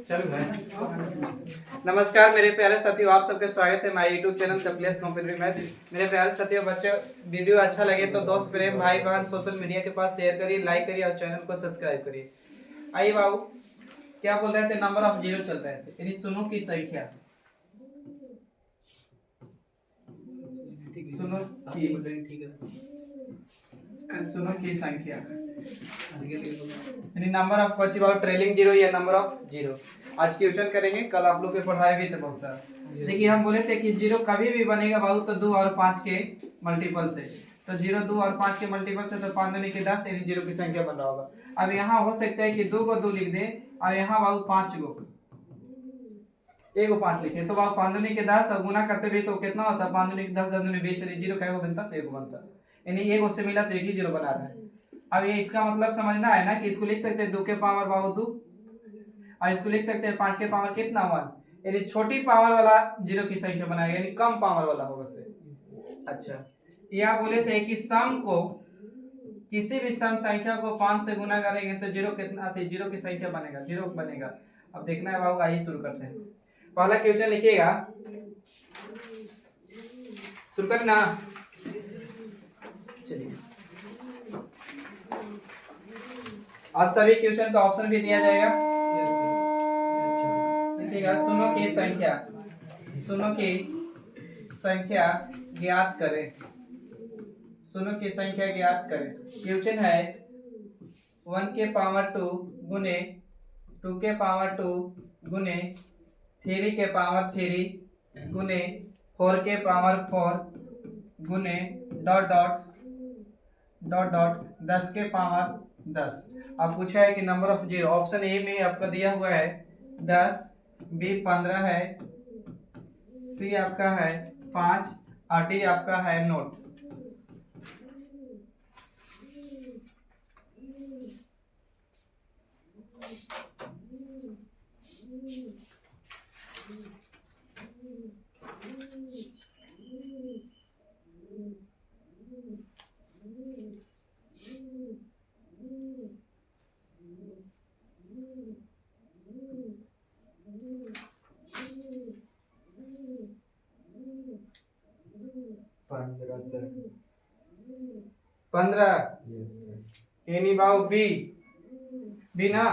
चलो नमस्कार मेरे प्यारे साथियों, आप सबका स्वागत है हमारे YouTube channel the place competitive math. मेरे प्यारे साथियों बच्चों, वीडियो अच्छा लगे तो दोस्त प्रेम भाई बहन सोशल मीडिया के पास शेयर करिए, लाइक करिए और चैनल को सब्सक्राइब करिए। आइए बाबू, क्या बोल रहे थे? नंबर ऑफ जीरो चल रहे थे, यानी सुनो की संख्या। सुनो की संख्या यानी नंबर ऑफ बची बाबू ट्रेलिंग जीरो या नंबर ऑफ जीरो। आज क्वेश्चन करेंगे, कल आप लोग के पढ़ाए भी थे बहुत सारा। देखिए हम बोले थे कि जीरो कभी भी बनेगा बाबू तो 2 और 5 के मल्टीपल से। तो 0 2 और 5 के मल्टीपल से तो 5 दूनी के 10 यानी जीरो की संख्या बन रहा होगा। अब यहाँ हो सकता है कि 2 को 2 लिख दे और यहाँ बाबू 5 को 1 को 5 लिखे, तो बाबू 5 दूनी के 10 और गुना करते भी तो कितना होता है? 5 दूनी के 10 10 दूनी 20 यानी जीरो कैसे बनता? तो 1 बनता, यानी 1 उससे मिला तो 1 ही जीरो बना रहा है। अब ये इसका मतलब समझना है ना कि इसको लिख सकते हैं 2 के पावर बाबू 2 और इसको लिख सकते हैं 5 के पावर कितना 1, यानी छोटी पावर वाला जीरो की संख्या बनाएगा, यानी कम पावर वाला होगा से। अच्छा, यह बोले थे कि सम को किसी भी सम संख्या को 5 से गुना करेंगे तो जीरो कितना आती? जीरो की संख्या बनेगा, जीरो बनेगा। अब देखना है बाबू, आइए शुरू करते हैं। पहला क्वेश्चन लिखिएगा, शुरू करना। चलिए, आज सभी क्वेश्चन का ऑप्शन भी दिया जाएगा। देखिएगा, सुनो की संख्या, सुनो की संख्या ज्ञात करें। सुनो की संख्या ज्ञात करें। क्वेश्चन है 1 के पावर 2 गुने 2 के पावर 2 गुने 3 के पावर 3 गुने 4 के पावर 4 गुने डॉट डॉट डॉट डॉट 10 के पावर 10। अब पूछा है कि number of zero. Option A में आपका दिया हुआ है 10, बी 15 है, सी आपका है 5 और डी आपका है नोट। पंद्रह यानी बाबू बी, बी ना।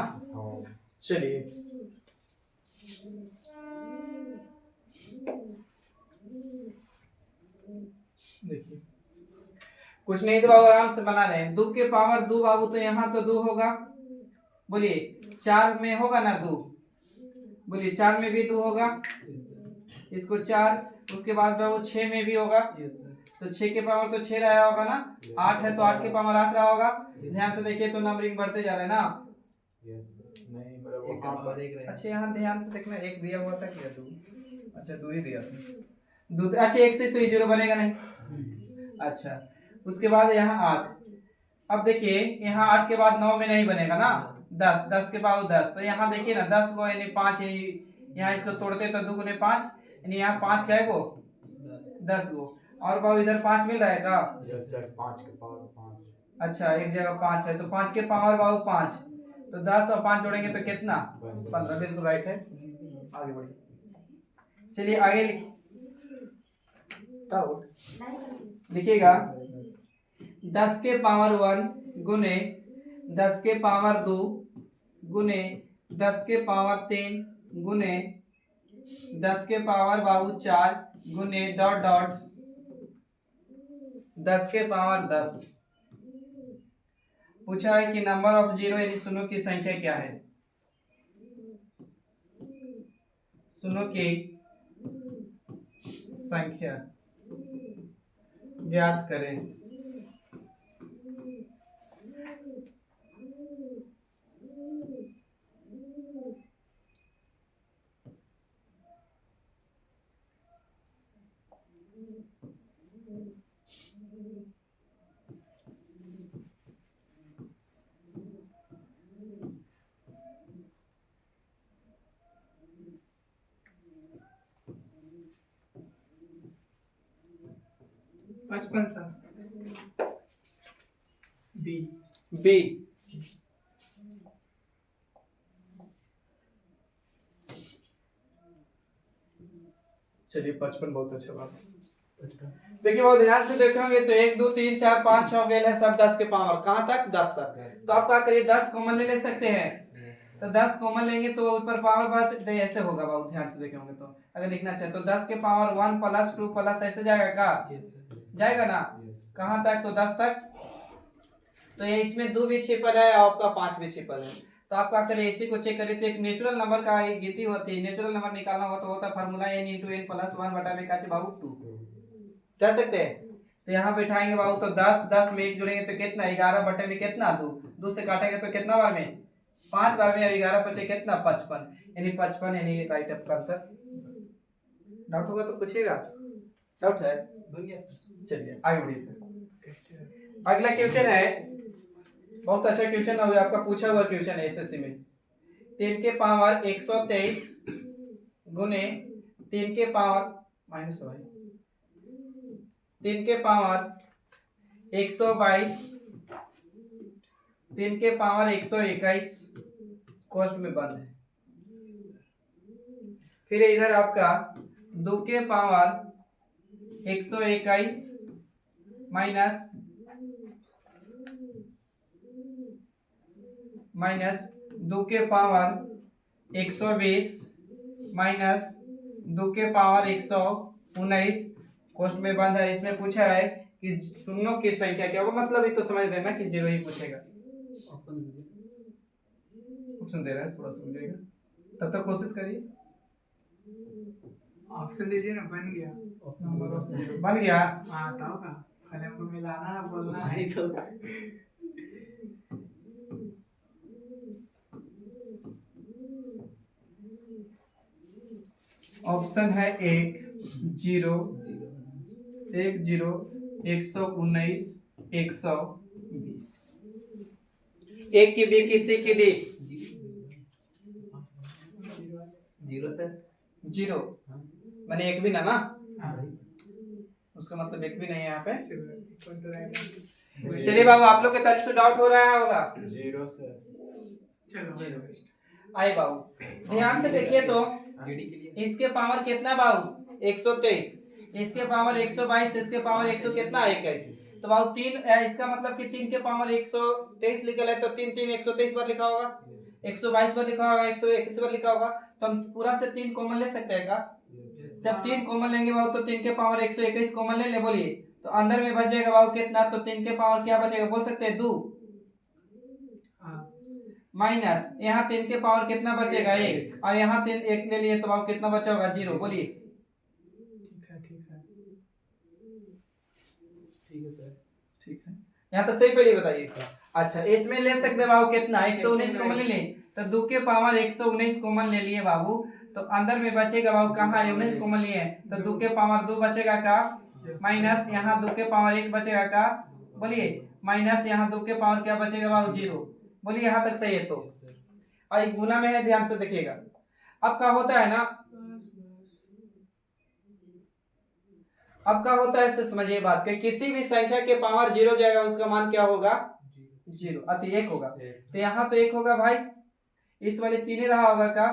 चलिए, देखिए कुछ नहीं तो बाबू आराम से बना रहे हैं। 2 के पावर 2 बाबू, तो यहाँ तो 2 होगा। बोलिए 4 में होगा ना 2? बोलिए 4 में भी 2 होगा, इसको 4। उसके बाद बाबू 6 में भी होगा, तो 6 के पावर तो 6 रहा होगा ना। 8 है तो 8 के पावर 8 रहा होगा। ध्यान से देखिए तो नंबरिंग बढ़ते जा रहा है ना। अच्छा यहाँ ध्यान से देखना, 1 दिया हुआ था क्या? 2, अच्छा 2 ही दिया था। 2 अच्छा 1 से तो ये जीरो बनेगा नहीं। अच्छा, उसके बाद यहाँ 8। अब देखिए यहाँ 8 के बाद 9 में नहीं बनेगा ना। 10, 10 के पावर 10, तो यहाँ देखिए ना 10 को यानी 5, यहाँ इसको तोड़ते तो 2 गुने 5 यानी यहाँ 5 का है वो 10 गो। और बाबू इधर 5 मिल रहा है का? 5 के पावर 5। अच्छा एक जगह 5 है तो 5 के पावर बाबू 5, तो 10 और 5 जोड़ेंगे तो कितना? 15। बिल्कुल राइट है, आगे बढ़िए। चलिए आगे लिखिएगा 10 के पावर 1 गुने 10 के पावर 2 गुने 10 के पावर 3 गुने 10 के पावर बाबू 4 गुने डॉट डॉट 10 के पावर 10। पूछा है कि नंबर ऑफ जीरो यानी शून्यों की संख्या क्या है? शून्यों की संख्या ज्ञात करें। पचपन सा बी, बी चलिए 55 बहुत अच्छा बात। देखिए बहुत ध्यान से देखोगे तो 1 2 3 4 5 6 गेल है सब 10 के पावर कहाँ तक 10 तक। तो आप क्या करिए 10 कॉमन ले सकते हैं। तो 10 कॉमन लेंगे तो ऊपर पावर बच ऐसे होगा। बहुत ध्यान से देखेंगे तो अगर लिखना चाहे तो 10 के पावर 1 प्लस 2 प्लस ऐसे जाएगा का जाएगा ना कहाँ तक तो 10 तक। तो ये इसमें 2 भी छिपल है और आपका 5 भी छिपल है। तो आप क्या करें इसी को चेक करें तो एक नेचुरल नंबर का एक गिनती होती है। नेचुरल नंबर निकालना हो तो होता है फार्मूला n × n + 1 बटा में काचे बाबू 2 कह सकते हैं। तो यहाँ बैठाएंगे बाबू तो 10 10 में 1 जोड़ेंगे तो कितना 11 बटे में कितना 2 2 से काटेंगे तो कितना बार में 5 बार में 11 बचे कितना 55 यानी 55 यानी राइट ऑफ आंसर। डाउट होगा तो पूछिएगा। डाउट है चलिए आगे बढ़िए। अगला क्वेश्चन है बहुत अच्छा क्वेश्चन है आपका पूछा हुआ क्वेश्चन है एसएससी में। 3 के पावर 123 गुने 3 के पावर माइनस भाई 3 के पावर 122 3 के पावर 121 कॉस्ट में बंद है। फिर इधर आपका 2 के पावर 121 माइनस 2 के पावर 120 माइनस 2 के पावर 119 कॉस्ट में बंद है। इसमें पूछा है कि शून्यों की संख्या क्या होगा। मतलब ये तो समझ लेना कि जीरो ही पूछेगा। ऑप्शन दे रहा है थोड़ा समझिएगा तब तक कोशिश करिए। ऑप्शन दीजिए ना बन गया बन गया। हाँ तो का खाली हमको मिलाना है बोलना है तो ऑप्शन है 1 0 1 0 119 120 एक की बी किसी की डी जीरो मैंने एक भी ना उसका मतलब एक भी नहीं है यहाँ पे। चलिए बाबू आप लोग के तरफ से डाउट हो रहा होगा। जीरो से चलो आए बाबू ध्यान से देखिए तो इसके पावर कितना बाबू 123 इसके पावर 122 इसके पावर 100 कितना 21 तो बाबू 3 इसका मतलब कि 3 के पावर 123 लिखा है तो 3 3 123 बार लिखा होगा 122 बार लिखा होगा 121 बार लिखा होगा। तो हम पूरा से 3 कॉमन ले सकते हैं का। जब 3 कॉमन लेंगे बाबू तो 3 के पावर 121 कॉमन ले बोलिए तो अंदर में बच जाएगा बाबू कितना तो 3 के पावर क्या बचेगा बोल सकते हैं 2 माइनस यहाँ 3 के पावर कितना बचेगा 1 और यहाँ 3 1 ले लिए तो बाबू कितना बचा होगा 0 बोलिए। ठीक है यहाँ तक सही पहले बताइए। अच्छा इसमें ले सकते बाबू कितना 119 कॉमन ले लें तो 2 के पावर 119 कॉमन ले लिए बाबू तो अंदर में बचेगा बाबू कहाँ 19 कॉमन लिए तो 2 के पावर 2 बचेगा का माइनस यहाँ 2 के पावर 1 बचेगा का बोलिए माइनस यहाँ 2 के पावर क्या बचेगा बाबू 0 बोलिए। यहाँ तक सही है तो और एक गुना में है ध्यान से देखिएगा। अब क्या होता है ना अब क्या होता है इसे समझिए बात कि किसी भी संख्या के पावर 0 जाएगा उसका मान क्या होगा 0 अच्छा 1 होगा। तो यहाँ तो 1 होगा भाई इस वाले 3 ही रहा होगा का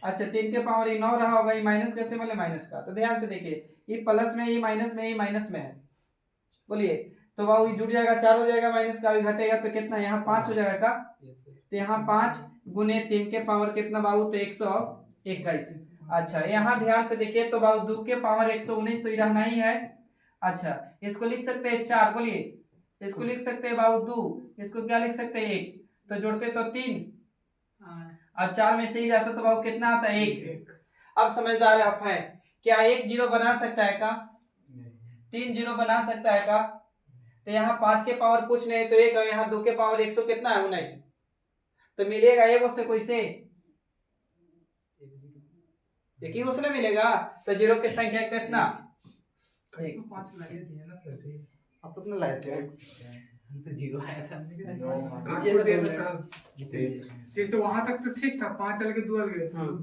अच्छा 3 के पावर 9 रहा होगा ये माइनस कैसे बोले माइनस का। तो ध्यान से देखिए ये प्लस में ये माइनस में है बोलिए तो बाबू ये जुड़ जाएगा 4 हो जाएगा माइनस का भी घटेगा तो कितना यहाँ 5 हो जाएगा का। तो यहाँ 5 गुने 3 के पावर कितना बाबू तो 121। अच्छा यहाँ ध्यान से देखिए तो बाबू 2 के पावर 119 तो ये रहना ही है। अच्छा इसको लिख सकते हैं 4 बोलिए इसको लिख सकते हैं बाबू 2 इसको क्या लिख सकते हैं 1 तो जोड़ते तो 3 और 4 में से ही जाता तो बाबू कितना आता है 1। अब समझदार आप है क्या 1 0 बना सकता है का 3 0 बना सकता है का। तो यहाँ 5 के पावर कुछ नहीं तो 1 और यहाँ 2 के पावर 100 कितना है 19 तो मिलेगा 1 से कोई से 1 ही उसने मिलेगा तो 0 की संख्या कितना 5 लगे दिए ना सर जी आप अपना लाए थे तो 0 आया था जैसे वहां तक तो ठीक था 5 अलग 2 अलग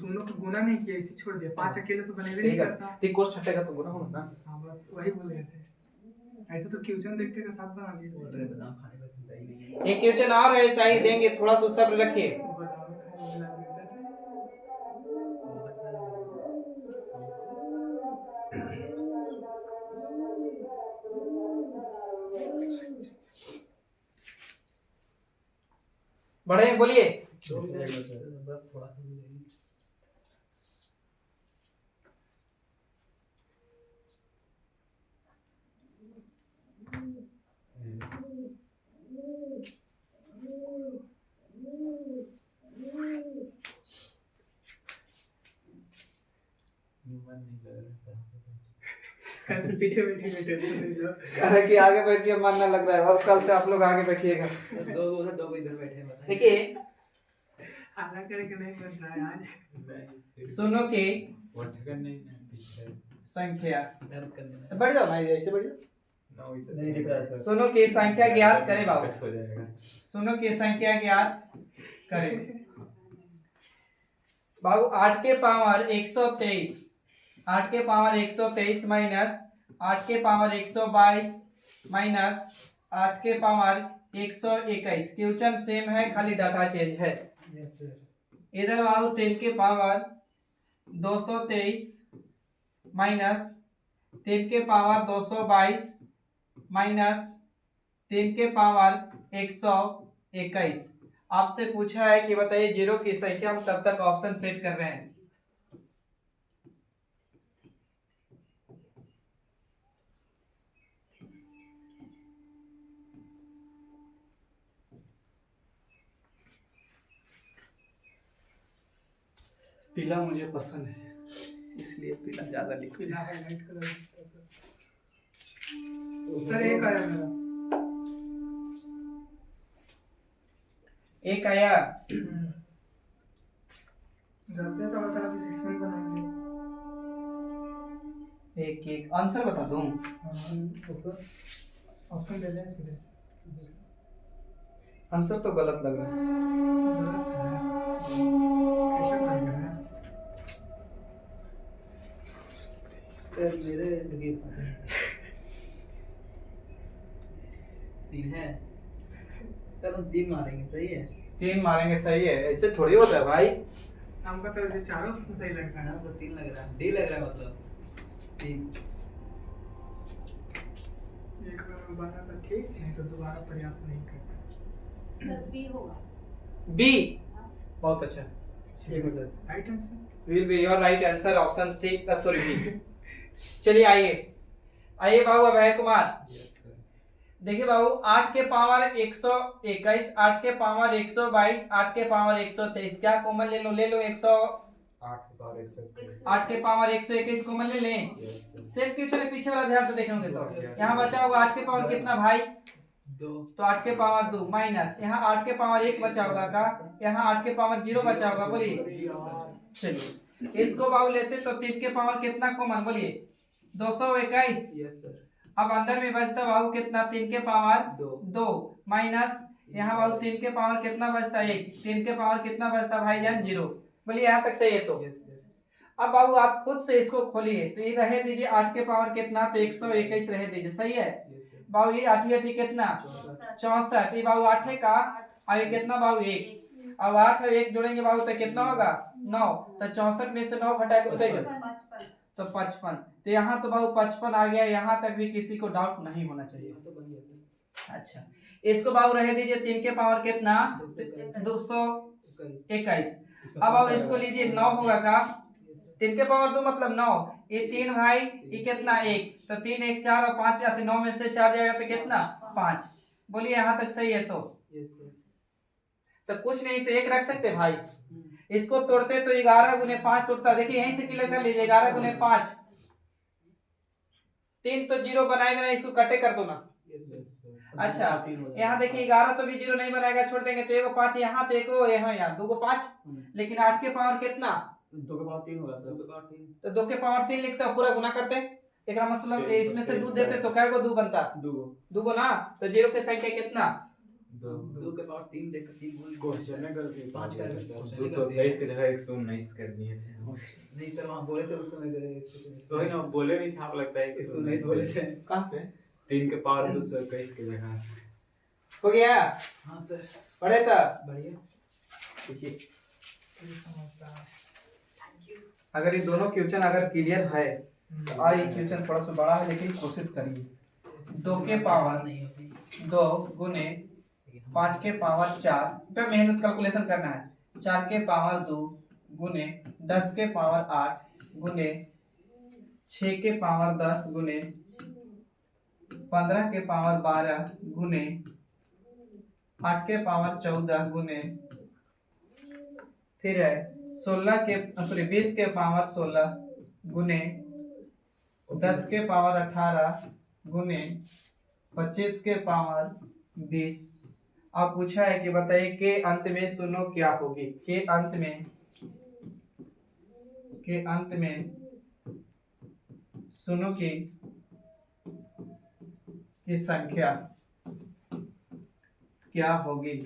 दोनों को गुना नहीं किया इसे छोड़ दिया 5 अकेले तो बनेगा नहीं करता तो कोस्ट हटेगा तो गुना होगा ना। हां बस वही बोल रहे थे ऐसे तो क्वेश्चन देखते के साथ बना लिए बोल रहे बदाम खाने का चिंता ही नहीं है। एक क्वेश्चन और है सही देंगे थोड़ा सा सब्र रखिए। बढ़े बोलिए। बस थोड़ा सा कल से पीछे बैठे टेंशन नहीं लो। अरे कि आगे बैठ के मन ना लग रहा है, अब कल से आप लोग आगे बैठिएगा। दो इधर बैठे हैं बताइए। देखिए आला करके नहीं बन रहा है आज। सुनो के संख्या दर्द करने में बैठ जाओ ना, ऐसे बैठ जाओ। नहीं दिख रहा है सर। सुनो के संख्या ज्ञात करे बाबू, सुनो के संख्या ज्ञात करे बाबू। 8 के पावर 123, 8 के पावर 123 माइनस 8 के पावर 122 माइनस 8 के पावर 121। क्वेश्चन सेम है, खाली डाटा चेंज है। इधर बाबू 3 के पावर 223 माइनस 3 के पावर 222 माइनस 3 के पावर 121। आपसे पूछा है कि बताइए जीरो की संख्या। हम तब तक ऑप्शन सेट कर रहे हैं। पीला मुझे पसंद है, इसलिए पीला ज्यादा लिखते पीला हैं। Highlight colour sir. एक आया मेरा। एक आया। गलती का बता भी सिक्वेंस बनाएंगे। एक एक आंसर बता दूं। ऑप्शन दे दें फिर। आंसर तो गलत लग रहा है। गलत है। कैसे पढ़ेगा है? सर मेरे देखिए 3 है सर, हम 3 मारेंगे सही है। 3 मारेंगे सही है, ऐसे थोड़ी होता है भाई। हमको तो ये चारों ऑप्शन सही लग रहा है। हमको 3 लग रहा है, डी लग रहा है मतलब 3। एक बार में बना तो ठीक, नहीं तो दोबारा प्रयास नहीं करना। सर बी होगा। बी बहुत अच्छा। ठीक है sir. Right answer. Will be your right answer option C, sorry B. चलिए आइए आइए बाबू अभय कुमार। देखिए बाबू 8 के पावर 121, 8 के पावर 122, 8 के पावर 123। क्या कॉमन ले लो? ले लो 100। 8 के पावर 121। 8 के पावर 121 कॉमन ले लें। सेम क्वेश्चन है, पीछे वाला ध्यान से देखेंगे तो यहाँ बचा होगा 8 के पावर कितना भाई? 2। तो 8 के पावर 2 माइनस यहाँ 8 के पावर 1 बचा होगा का? यहाँ 8 के पावर 0 बचा होगा। बोलिए। चलिए इसको बाबू लेते तो 3 के पावर कितना कॉमन? बोलिए 221। Yes sir. अब अंदर में बचता बाबू कितना? 3 के पावर 2 माइनस यहाँ बाबू 3 के पावर कितना बचता? 1। 3 के पावर कितना बचता भाई जान? 0। बोलिए यहाँ तक सही है। तो अब बाबू आप खुद से इसको खोलिए तो ये रहे दीजिए 8 के पावर कितना? तो 121 रहे दीजिए। सही है बाबू। ये 8 कितना? 64। ये बाबू 8 का और ये कितना बाबू? 1। अब 8 और 1 जोड़ेंगे बाबू तो कितना होगा? 9। तो 64 में से 9 घटा के बताइए तो 55। तो यहाँ तो बाबू 55 आ गया। यहाँ तक भी किसी को डाउट नहीं होना चाहिए। अच्छा इसको बाबू रहे दीजिए 3 के पावर कितना? 221। अब इसको लीजिए 9 होगा का? 3 के पावर 2 मतलब 9। ये 3 भाई ये कितना? 1। तो 3 1 4 और 5 जाते 9 में से 4 जाएगा तो कितना? 5। बोलिए यहाँ तक सही है। तो कुछ नहीं तो 1 रख सकते भाई। इसको तोड़ते तो 11 गुने 5 तोड़ता। देखिए यहीं से क्लियर कर लीजिए 11 गुने 5। 3 तो 0 बनाएगा ना, इसको कटे कर दो ना। अच्छा यहाँ देखिए 11 तो भी 0 नहीं बनाएगा, छोड़ देंगे तो 1 5 यहाँ तो 1 यहाँ 2 5। लेकिन 8 के पावर कितना? 2 के पावर 3 होगा सर। 2 के पावर 3 तो 2 के पावर 3 लिखते हो, पूरा गुना करते। एक मतलब इसमें से 2 देते तो क्या 2 बनता? 2 ना। तो 0 की संख्या कितना? 2 के पावर 3 देख 3 क्वेश्चन में गलती 5 का 223 की जगह 119 कर दिए थे। नहीं सर, वहां बोले थे उस समय तो ही ना बोले नहीं थे, आप लगता है कि 119 बोले थे। कहाँ पे? 3 के पावर 221 की जगह। हो गया? हां सर। पढ़े था बढ़िया। देखिए समझदार। अगर ये दोनों क्वेश्चन अगर क्लियर है तो आई क्वेश्चन थोड़ा सा बड़ा है लेकिन कोशिश करिए। 2 के पावर नहीं होती। 2 गुने 5 के पावर 4 पे मेहनत कैलकुलेशन करना है। 4 के पावर 2 गुने 10 के पावर 8 गुने 6 के पावर 10 गुने 15 के पावर 12 गुने 8 के पावर 14 गुने फिर है 20 के पावर 16 गुने 10 के पावर 18 गुने 25 के पावर 20। अब पूछा है कि बताइए के अंत में सुनो क्या होगी। के अंत में सुनो की संख्या क्या होगी।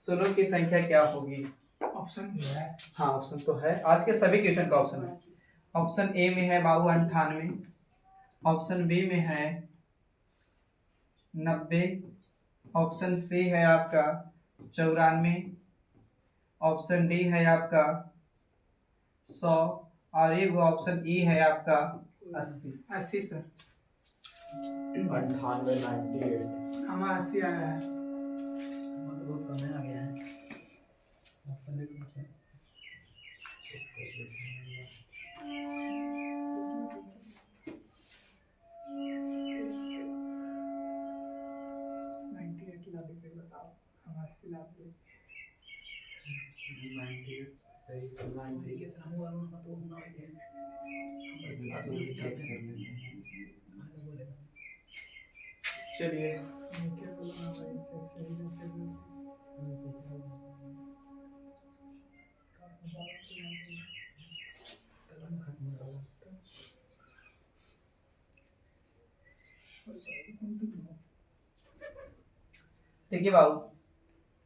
सुनो की संख्या क्या होगी। ऑप्शन है। हाँ ऑप्शन तो है, आज के सभी क्वेश्चन का ऑप्शन है। ऑप्शन ए में है बाबू 98, ऑप्शन बी में है 90, ऑप्शन सी है आपका 94, ऑप्शन डी है आपका 100 और एक ऑप्शन ई है आपका 80। 80 सर। 98 98 हमारा 80 आया है। बहुत कम है, आ गया है। पहले पूछे। सही तो 90 के तरह हुआ ना तो ना थे। चलिए देखिए बाबू,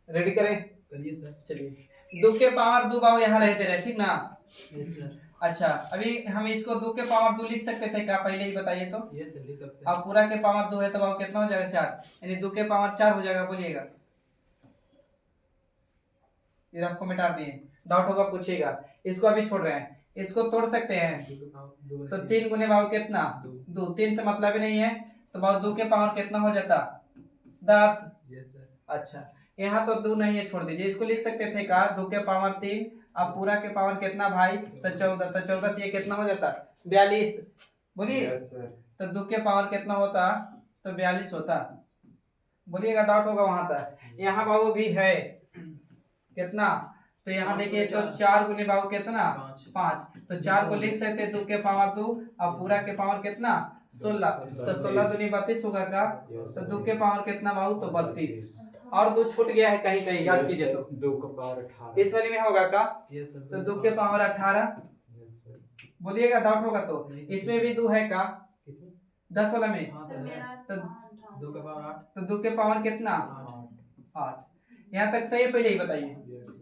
रेडी करें। करिए सर। चलिए 2 के पावर 2 बाबू यहाँ रहते रहे, ठीक ना। Yes sir. अच्छा अभी हम इसको 2 के पावर 2 लिख सकते थे क्या, पहले ही बताइए तो। यस सर, लिख सकते हैं। अब पूरा के पावर 2 है तो बाबू कितना हो जाएगा 4, यानी 2 के पावर 4 हो जाएगा। बोलिएगा, फिर आपको मिटा दिए, डाउट होगा पूछिएगा। इसको अभी छोड़ रहे हैं, इसको तोड़ सकते हैं तो 3 गुने बाबू कितना 2, 3 से मतलब ही नहीं है तो बाबू 2 के पावर कितना हो जाता 10। Yes sir. अच्छा यहाँ तो 2 नहीं है, छोड़ दीजिए। इसको लिख सकते थे का 2 के पावर 3, अब पूरा के पावर कितना भाई तो 14, तो 14 ये कितना हो जाता 42। बोलिए यस सर। तो 2 के पावर कितना होता तो 42 होता। बोलिएगा, डाउट होगा वहां तक। यहाँ बाबू भी है कितना, तो यहाँ देखिए तो 4 गुने बाबू कितना 5, तो 4 को लिख सकते 2 के पावर 2, अब पूरा के पावर कितना 16, तो 16 दूनी 32 होगा का, तो 2 के पावर कितना बाबू तो 32। और 2 छूट गया है कहीं कहीं, याद कीजिए तो 2 का पावर 18। इस वाली में होगा का, यस सर। तो 2 के पावर 18। Yes sir. बोलिएगा, डाउट होगा तो। इसमें भी 2 है का, किसमें? 10 वाला में, हाँ सर है। तो 2 का पावर 8। तो 2 के पावर कितना 8। यहाँ तक सही है, पहले ही बताइए। Yes sir.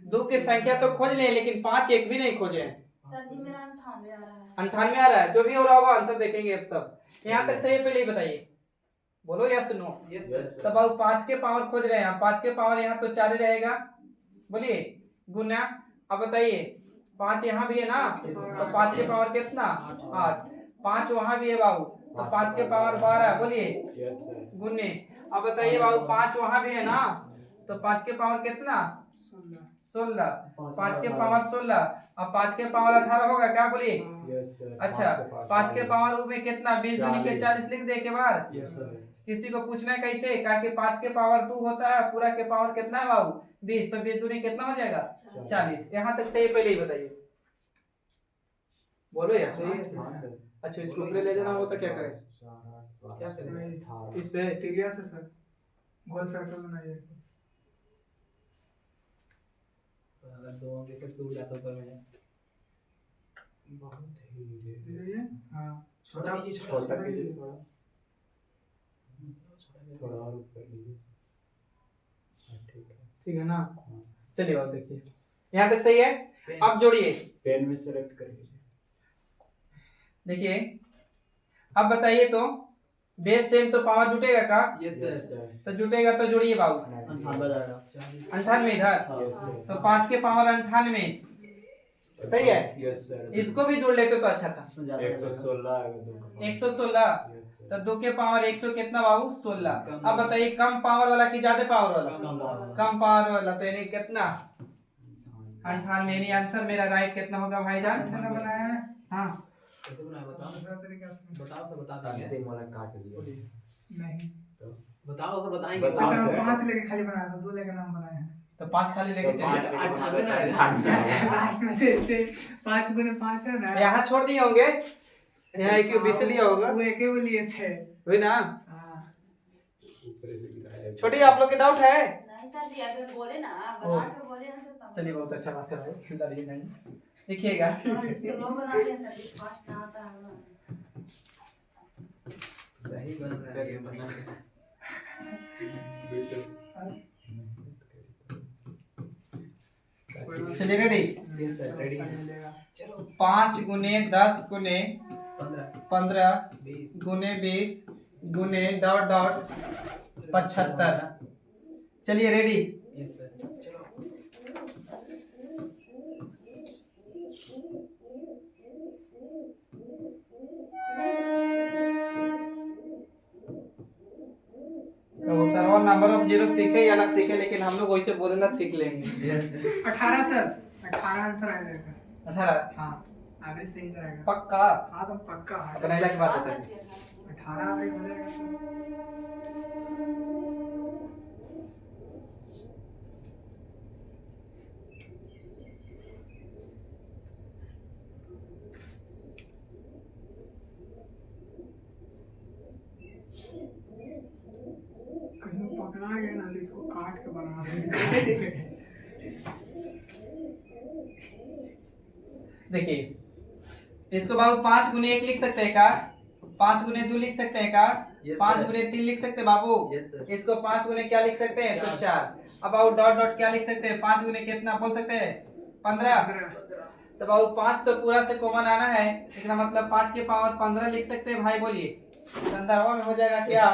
2 की संख्या तो खोज ले, लेकिन 5 एक भी नहीं खोजे हैं। सर जी मेरा 98 आ रहा है। 98 आ रहा है, जो भी हो रहा होगा आंसर देखेंगे अब तब। यहाँ तक सही है, पहले ही बताइए। बोलो yes no. Yes yes sir. तब अब 5 के पावर खोज रहे हैं, 5 के पावर यहाँ तो 4 ही रहेगा। बोलिए गुना, अब बताइए 5 यहाँ भी है ना, तो 5 के पावर कितना 8, 5 वहाँ भी है बाबू, तो 5 के पावर 12। बोलिए यस सर। गुने, अब बताइए बाबू 5 वहाँ भी है ना, तो 5 के पावर कितना 16, 5 के पावर 16, अब 5 के पावर 18 होगा क्या। बोलिए यस सर। अच्छा 5 के पावर में कितना 20 दूनी के 40 लिख दे के बाद। Yes sir. किसी को पूछना है कैसे, कहा कि 5 के पावर 2 होता है, पूरा के पावर कितना है बाबू 20, तो 20 दूनी कितना हो जाएगा 40। यहाँ तक सही, पहले ही बताइए। बोलो यार सही है। हाँ सर। अच्छा इसको ऊपर ले जाना हो तो क्या करें, क्या करें? 18। इस पे टिरिया से सर गोल सर्कल बनाइए। अगर 2 अंक से दूर जाता ऊपर में बहुत धीरे। जाइए। हाँ छोटा कीजिए, छोटा कीजिए। कीजिए थोड़ा, थोड़ा और ऊपर कीजिए। हाँ, ठीक है। ठीक है ना। चलिए बात देखिए, यहाँ तक सही है। अब जोड़िए, पेन में सेलेक्ट कर लीजिए। देखिए अब बताइए तो बेस सेम तो पावर जुटेगा का, यस सर। तो जुटेगा तो जोड़िए बाबू 98 98 इधर, यस सर। तो 5 के पावर 98 सही है। Yes sir. इसको भी जोड़ लेते तो अच्छा था। 116 आएगा 2 का 116 तो 2 के पावर 100 कितना बाबू 16। अब बताइए कम पावर वाला कि ज्यादा पावर वाला? कम पावर वाला, तो यानी कितना 98। यानी आंसर मेरा राइट कितना होगा भाईजान? कैसे ना बनाया है? हाँ कैसे बनाया बताओ? दूसरा तरीका से बताओ सर, बता काटते देंगे। वाला काट दिया। नहीं, बताओ सर, बताएंगे। बताओ ऐसा सर। 5 लेके खाली बनाया था, 2 लेके नाम बनाया है। तो 5 खाली लेके चलिए। 98 ना आएगा। लास्ट में से 5 गुने 5 है ना, यहाँ छोड़ दिए होंगे, यहाँ एक बीस लिया होगा वो एक ही लिए थे। वही ना। हाँ, ऊपर से गिराया। छोटी आप लोग के डाउट है? नहीं सर जी, अभी बोले ना, बना के बोले ना तो तब। चलिए बहुत अच्छा बात है भाई, डरिए नहीं। देखिएगा स्लो बनाते हैं सर जी, फास्ट ना आता है ना। सही बन रहा है ये बना के। चलिए रेडी। यस सर, रेडी है। मिलेगा। चलो 5 गुने 10 गुने 15 15 20 गुने 20 गुने डॉट डॉट 75। चलिए रेडी। यस सर, चलो कबूतरवा नंबर ऑफ जीरो सीखे या ना सीखे, लेकिन हम लोग वैसे बोलेगा सीख लेंगे। 18 सर, 18 आंसर आ जाएगा। 18 हाँ, एवरेज सही जाएगा। पक्का? हाँ तो पक्का अपना इलाज बात है हाँ, सर। सर जी, हाँ। 18 एवरेज हो जाएगा। कहीं पकड़ा गया ना तो इसको काट के बना देंगे। देखिए इसको बाबू 5 गुने 1 लिख सकते हैं का? 5 गुने 2 लिख सकते हैं का? Yes, 5 sir. गुने 3 लिख सकते हैं बाबू? Yes, sir. इसको 5 गुने क्या लिख सकते हैं? तो 4। अब बाबू डॉट डॉट क्या लिख सकते हैं? 5 गुने कितना बोल सकते हैं? 15। तो बाबू 5 तो पूरा से कॉमन आना है, इसका मतलब 5 के पावर 15 लिख सकते हैं भाई। बोलिए संदर्भ में हो जाएगा क्या?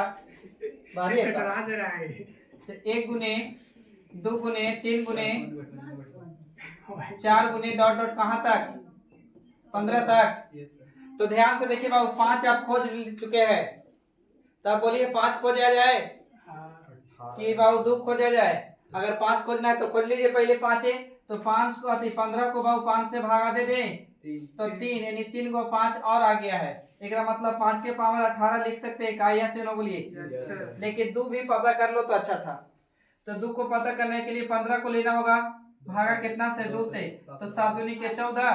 बारी है का? डरा दे रहा है। तो 1 गुने 2 गुने 3 गुने 4 गुने डॉट डॉट कहाँ तक? 15 तक। यस सर, तो ध्यान से देखिए बाबू 5 आप खोज चुके हैं, तब बोलिए 5 खोजा जाए कि बाबू 2 खोजा जाए? अगर 5 खोजना है तो खोज लीजिए पहले 5 है, तो 5 को 15 को बाबू 5 से भागा दे दें तो 3, यानी 3 को 5 और आ गया है। एक मतलब 5 के पावर 18 लिख सकते हैं का? या से ना बोलिए। Yes sir. लेकिन 2 भी पता कर लो तो अच्छा था। तो 2 को पता करने के लिए 15 को लेना होगा, भागा कितना से? 2 से। तो 7 दूनी के 14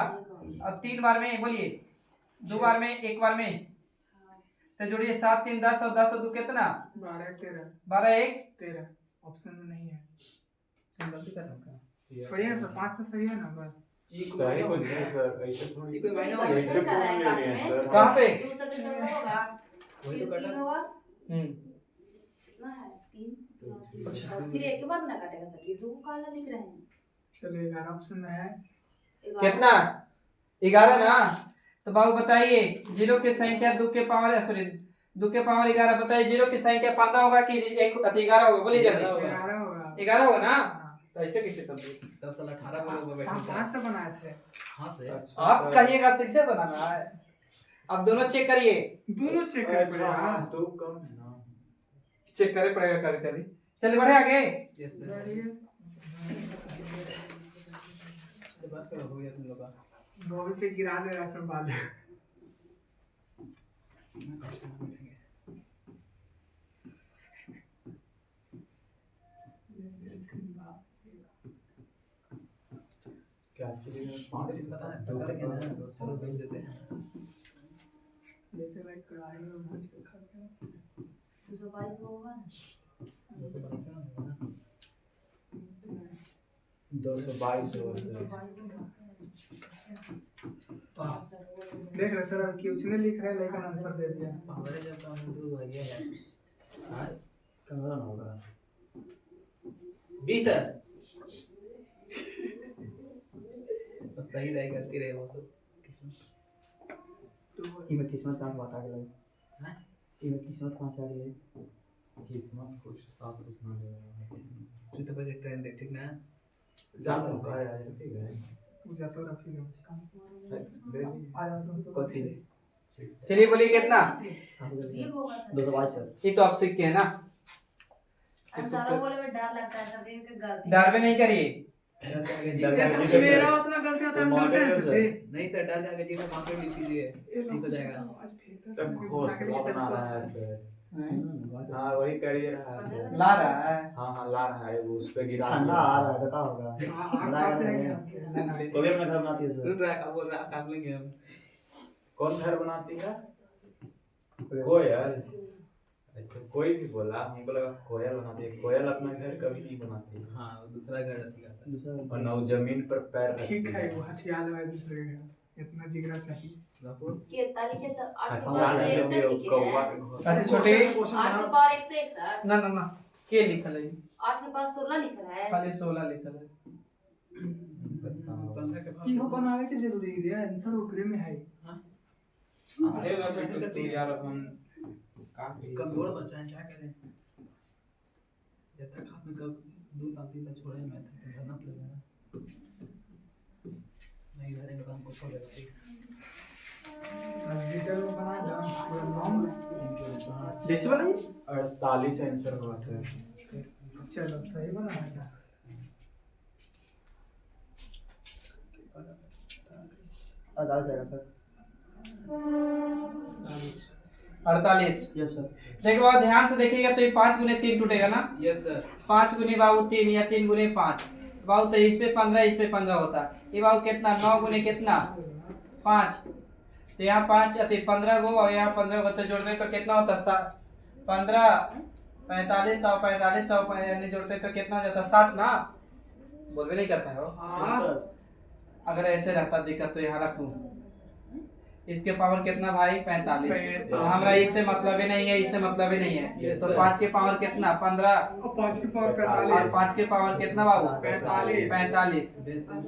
और 3 बार में बोलिए, 2 बार में, 1 बार में। तो जोड़िए 7 3 10 और 10 और 2 कितना? 12 13 12 1 13 ऑप्शन में नहीं है। गलती कर रहा हूँ। छोड़िए ना सर, 5 से सही है ना बस। ये सही हो गया सर, ऐसे थोड़ी। ये कोई मायने दूसरे वाला ऐसे का कौन है ले काटने रहे हैं में? सर? कहाँ पे? दूसरा तो 14 होगा, वही फिर तो कटा। 3 होगा, हम्म। ना है 3। अच्छा। और फिर एक के बाद ना काटेगा सर, ये 2 को काला लिख रहे हैं। चलो 11 ऑप्शन में है। 11 कितना? 11 ना। तो बाबू बताइए 0 की संख्या 2 के पावर, सॉरी 2 के पावर 11 बताइए। 0 की संख्या 15 होगा कि 11 होगा? बोलिए जल्दी। 11 होगा। 11 होगा ना? हाँ, तो ऐसे कैसे कर दिए? तब साला 18 को लोग हम बैठे 5 से बनाए थे। हां से। आप कहिएगा ठीक से बनाना है। अब दोनों चेक करिए, दोनों चेक कर पड़ेगा। दो कम है ना। चेक करे पड़ेगा कभी कभी। चलिए बढ़े आगे। यस सर, बढ़िए। बस करो, हो गया तुम लोग का। बॉल पे गिरा दे रहा सब बाल। क्या एक्चुअली मुझे पता है, दो तक है ना, तो चलो भेज देते हैं। जैसे लाइक कढ़ाई में भून के खाते हैं। 222 वो होगा ना? 222 222 होगा। देख रहे सर, अब क्वेश्चन लिख रहे हैं लेकिन आंसर दे दिया। हमारे जब काम दूध हो गया है। हां, कहाँ होगा? 20 सर। सही रहे, गलती रहे वो तो किस्मत। इमे किस्मत कहाँ से बात आ गई? हैं? इमे किस्मत कहाँ से आ गई? किस्मत कुछ साथ कुछ ना दे। तू तो बजे ट्रेन देख, ठीक ना? जान तो कह रहा है ठीक है। पूजा तो रखिएगा उसका आ जाओ तुम कथी चलिए बोलिए कितना? ये होगा सर 222 सर। ये तो आप सीख के है ना, सारा बोले में डर लगता है सर, इनके गलती डर में नहीं करिए। जैसे मेरा उतना गलती होता है हम डरते हैं सच्ची। नहीं सर, डर जाएगा जी, मां पे लिख लीजिए, ठीक हो जाएगा। आज भेजा तब घोसला बना रहा है सर। हाँ वही करिए रहा है। ला रहा है। हाँ ला रहा है, वो उस पे गिरा ठंडा आ रहा है तो क्या होगा? आग काट देंगे। कोई में घर बनाती है सर। सुन रहा है, बोल रहा है, काट लेंगे हम। कौन घर बनाती है? कोयल। अच्छा कोई भी बोला, हमको लगा कोयल बनाती है। कोयल अपना घर कभी नहीं बनाती है। हाँ, वो दूसरा घर रहती है। और न वो जमीन पर पैर रखती ठीक है, वो हथियार लगा दूसरे का, इतना जिगरा चाहिए। रखो। के ताली के सर 8 के हथियार पावर है, 161 वो लिखे कौवा हैं। के घर। अच्छा छोटे 8 के पावर 161, ना ना ना के लिखल है, 8 के पास 16 लिखा है। खाली 16 लिखल है। बताओ। 15 के की हो बनावे के जरूरी है, आंसर ओकरे में है। अरे बाबा तू यार, हम कमजोर बच्चा है, क्या करें। जब तक हाथ में कब 2 साल 3 साल छोड़े मैं तक रहना पड़ेगा। नहीं धरेंगे तो हमको छोड़ेगा। डिटेल में बना दो पूरा नाम। जैसे बनाइए 48 आंसर हुआ सर। चलो सही बनाया था। अदाल जाएगा सर। 48। Yes sir. देखो बाबू ध्यान से देखिएगा तो ये 5 गुने 3 टूटेगा ना। Yes sir. 5 गुने बाबू 3 या 3 गुने 5 बाबू, तो इस पे 15 इस पे 15 होता है। ये बाबू कितना 9 गुने कितना 5, तो यहाँ 5 या 15 गो और यहाँ 15 गो तो जोड़ते तो कितना होता 15 45 और 45 यानी जोड़ते तो कितना हो जाता 60 ना। बोल भी नहीं करता है वो। हां अगर ऐसे रहता दिक्कत तो यहाँ रख दूं। इसके पावर कितना भाई 45। तो हमरा इससे मतलब ही नहीं है, इससे मतलब ही नहीं है। तो 5 के पावर कितना 15 और 5 के पावर और 45। 5 के पावर कितना बाबू 45।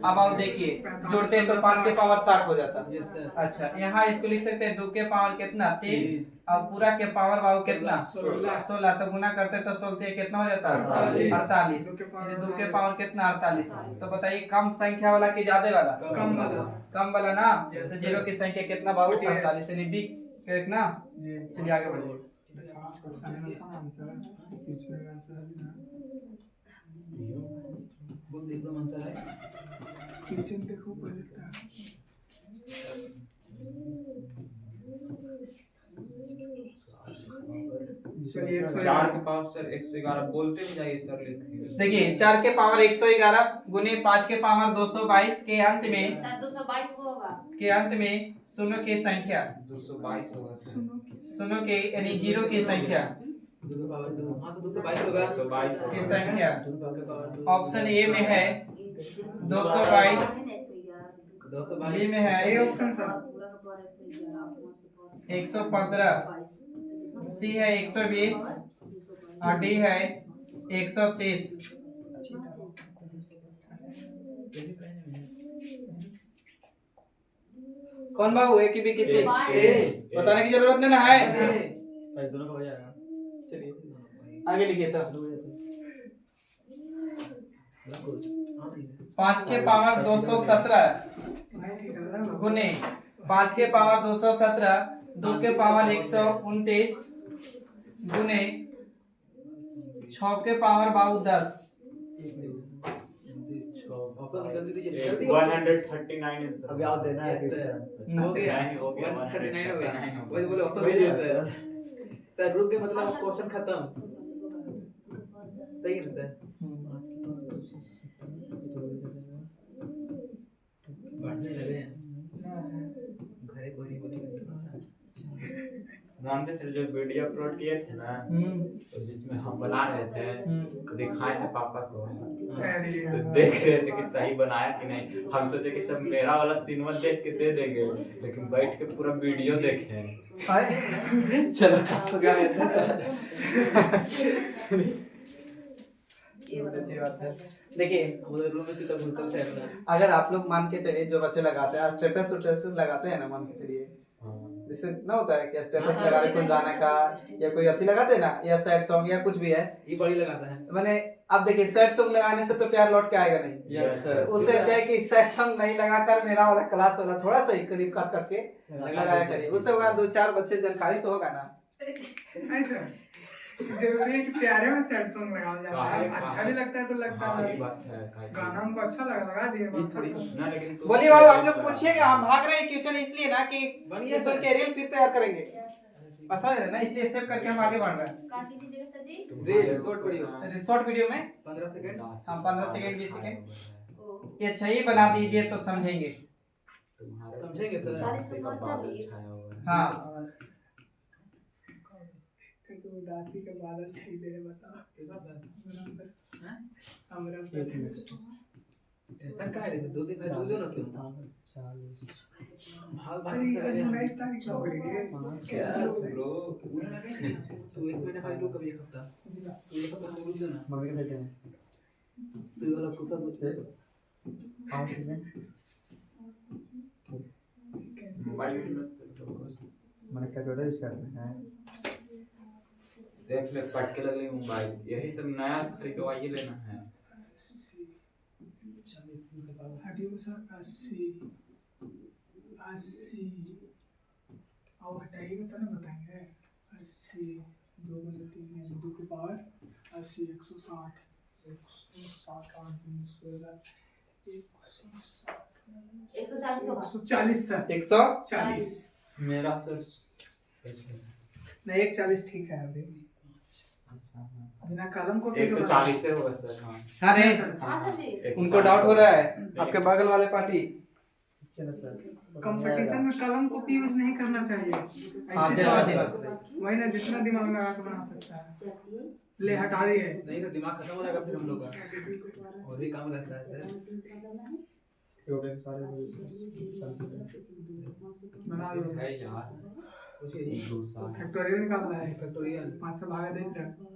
अब आप देखिए जोड़ते हैं तो 5 के पावर 60 हो जाता। Yes sir. अच्छा यहाँ इसको लिख सकते हैं 2 के पावर कितना 3 और पूरा के पावर बाबू कितना 16। तो गुना करते तो 16 कितना हो जाता 48। 2 के पावर कितना 48। तो बताइए कम संख्या वाला कि ज्यादा वाला? कम वाला ना। तो जीरो की संख्या कितना बाबू 48 यानी बी कितना। जी चलिए आगे बढ़िए। ऑप्शन में था आंसर, पीछे में आंसर है ना। बोल देख लो आंसर है। किचन देखो पहले था। चलिए 4 के पावर सर 111 बोलते भी जाइए सर, लिखिए। देखिए 4 के पावर 111 गुने 5 के पावर 222 के अंत में सर 222 को होगा। शून्य की संख्या 222 होगा सर। शून्य के यानी जीरो की संख्या 2 के पावर 2, हाँ तो 222 होगा। 222 की संख्या 2 के पावर 2। ऑप्शन ए में है 222, 222 बी में है ए ऑप्शन सर। पूरा का पावर 111 आप 5 के पावर 115, सी है 120 और डी है 130। कौन बाबू ए की बी किसी बताने की जरूरत नहीं ना है। भाई दोनों का हो जाएगा। चलिए आगे लिखिए तो 5 के पावर 217 गुने 5 के पावर 217 2 के पावर 129 गुने 6 के पावर बाबू 10। जल्दी दीजिए, जल्दी 139 आंसर। अभी आप देना है Yes, sir. क्वेश्चन। हो गया, नहीं, हो गया, 139 हो गया। 139 हो गया। वही बोले ऑप्शन दीजिए सर। सर रुक के मतलब क्वेश्चन खत्म। सही है सर। बढ़ने लगे हैं। घरे गोरी बोली जानते सर जो वीडियो अपलोड किए थे ना, तो जिसमें हम बना रहे थे तो दिखाए थे पापा को, तो देख रहे थे कि सही बनाया कि नहीं। हम सोचे कि सब मेरा वाला सिनेमा देख के दे देंगे, लेकिन बैठ के पूरा वीडियो देखे। चलो तो क्या अच्छी बात है। देखिए उधर रूम में चुता घुसल थे अपना। अगर आप लोग मान के चलिए जो बच्चे लगाते हैं स्टेटस लगाते हैं ना, मान के चलिए जैसे ना होता है कि स्टेटस लगा रहे कोई गाना का या कोई अथी लगाते ना या सैड सॉन्ग या कुछ भी है, ये बड़ी लगाता है। मैंने अब देखिए सैड सॉन्ग लगाने से तो प्यार लौट के आएगा नहीं। Yes sir. तो उससे अच्छा है कि सैड सॉन्ग नहीं लगाकर मेरा वाला क्लास वाला थोड़ा सा ही करीब काट करके लगाया करिए, उससे होगा 2-4 बच्चे जानकारी तो होगा ना। ऐसा जरूरी है कि प्यारे में सैड सॉन्ग लगाया जाता है, अच्छा भी लगता है तो लगता हाँ, है। ये बात है। गाना हमको अच्छा लगा दिए ना, लेकिन तो- बोलिए बाबू आप लोग पूछिएगा, हम भाग रहे हैं क्यों इसलिए ना कि बढ़िया ये सुन के रील फिर तैयार करेंगे, पसंद है ना, इसलिए सेव करके हम आगे बढ़ रहे हैं। काची दीजिएगा सर जी। शॉर्ट वीडियो में 15 सेकंड। हम 15 सेकंड 20 सेकंड ओ ये अच्छा ही बना दीजिए तो समझेंगे। समझेंगे सर। 40 हाँ उदासी के बादल छीले है, बताओ हमरा एक मिनट। तक का है 2 दिन का दूध ना क्यों? 40 भाग अरे ये आज 19 तारीख हो गई है। ब्रो तू 1 महीना का कभी 1 हफ्ता तू 1 हफ्ता दूध ना मम्मी के बेटे हैं। तू वाला कुत्ता दूध 5 सेकंड। मोबाइल में मैंने कैलकुलेटर यूज करना है। देख ले पट के लगे मोबाइल, यही सब नया खरीदवाइए लेना है। 40 दिन के बाद हटियो सर 80 और हटाइएगा तो ना बताएंगे। 80 2 गुना 3 2 के पावर 80 160 8 140 सर 140 मेरा सर नहीं 140 ठीक है अभी बिना कलम को 140 से होगा सर। हाँ हाँ रे हाँ सर जी। उनको डाउट हो रहा है आपके बगल वाले पार्टी। चलो सर। कंपटीशन में कलम को भी यूज नहीं करना चाहिए। हाँ ऐसे जल्दी सवाल बात वही ना जितना दिमाग लगा के बना सकता है। ले हटा दिए नहीं तो दिमाग खत्म हो जाएगा फिर हम लोग का, और भी काम रहता है सर। योगा के सारे बना दो। है यार फैक्टोरियल निकालना है। फैक्टोरियल 5 से भागा देख रहे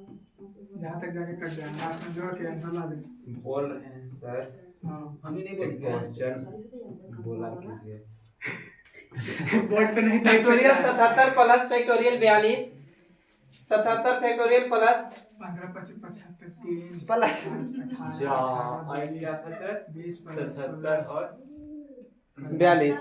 जहाँ तक जाके कट जाए लास्ट में जोड़ के आंसर ला दे। बोल रहे हैं सर, हाँ हम ही नहीं एक बोलेंगे। क्वेश्चन बोला कीजिए। बोर्ड पे नहीं factorial 77 plus factorial 42 77 factorial plus 15 25 75 3 plus क्या था सर? 20 77 और 42